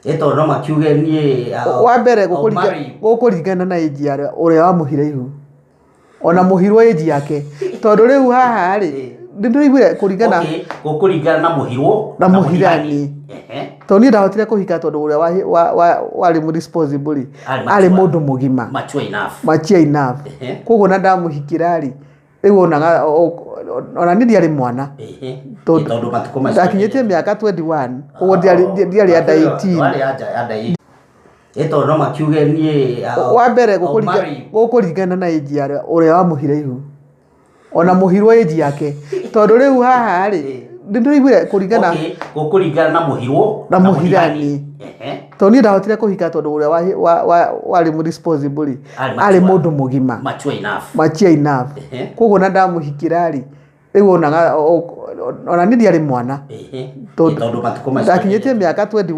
Eto no makiuge nie wa mbere gukuringana na age ya uria wa muhire ihu ona muhirwo age yake tondu riu haha ri ndiraiguire kuringana gukuringana na muhirwo na muhirani to ni ndahotire kuhika tondu uria wari mu responsible ari mundu mugima mature enough koguo na ndamuhikira ri riu ona ni ndiari mwana tondu ndakinyite miaka 21 koguo ndiari under 18 eto no makiuge nie wa mbere gukuringana na age ya uria wa muhire ihu ona muhirwo age yake tondu riu haha ri ndiraiguire kuringana na muhirwo na muhirani to ni ndahotire kuhika tondu uria wari mu responsible ari mundu mugima mature enough koguo na ndamuhikira ri riu ona ni ndiari mwana tondu ndakinyite miaka 21